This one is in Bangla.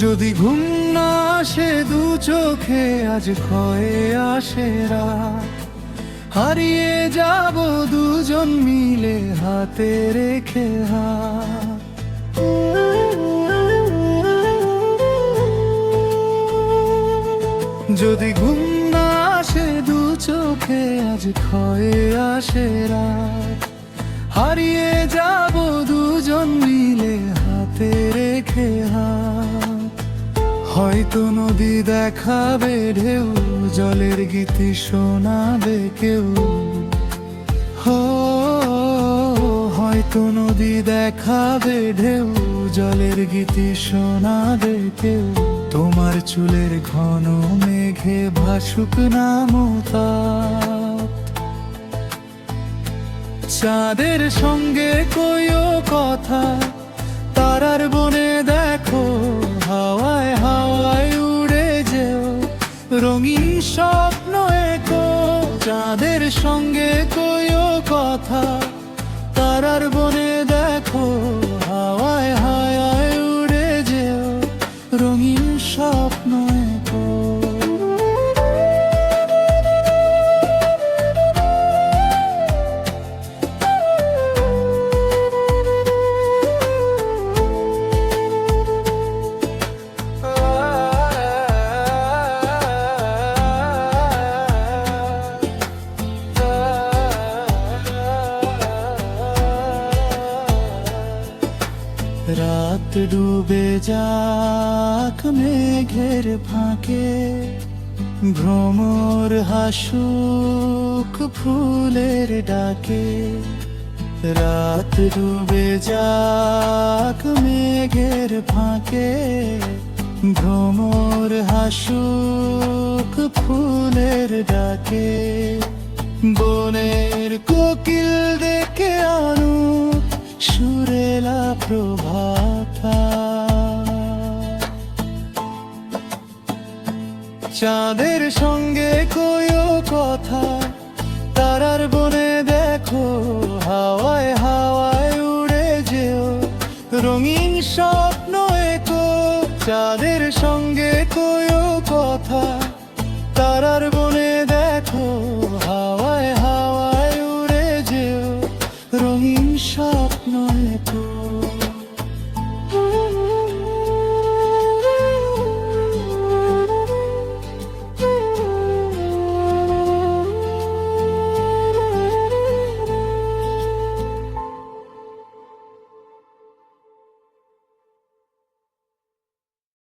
যদি ঘুম না আসে দু চোখে, আজ ক্ষয়ে আসে রাত, হারিয়ে যাব দুজন মিলে হাতে রেখে হাত। যদি ঘুম না আসে দু চোখে, আজ ক্ষয়ে আসে রাত, হারিয়ে যাব দুজন মিলে হাতে রেখে হাত। হয়তো নদী দেখাবে ঢেউ, জলের গীতি শোনাবে কেউ। হয়তো নদী দেখাবে ঢেউ, জলের গীতি শোনাবে কেউ। তোমার চুলের ঘন মেঘে ভাসুক নাম তাপ, চাঁদের সঙ্গে কইও কথা, তারার বনে দেখো হাওয়ায় হাওয়ায় উড়ে যেও, রঙিন স্বপ্ন এঁকো। চাঁদের সঙ্গে কইও কথা, তারার বনে দেখো হাওয়ায় হাওয়ায় উড়ে যেও, রঙিন স্বপ্ন এঁকো। রাত ডুবে যাক মেঘের ফাঁকে, ভ্রমর হাসুক ফুলের ডাকে। রাত ডুবে যাক মেঘের ফাঁকে, ভ্রমর হাসুক ফুলের ডাকে। বনের কোকিল ডেকে আনুক সুরেলা প্রভাতা, চাঁদের সঙ্গে কইও কথা,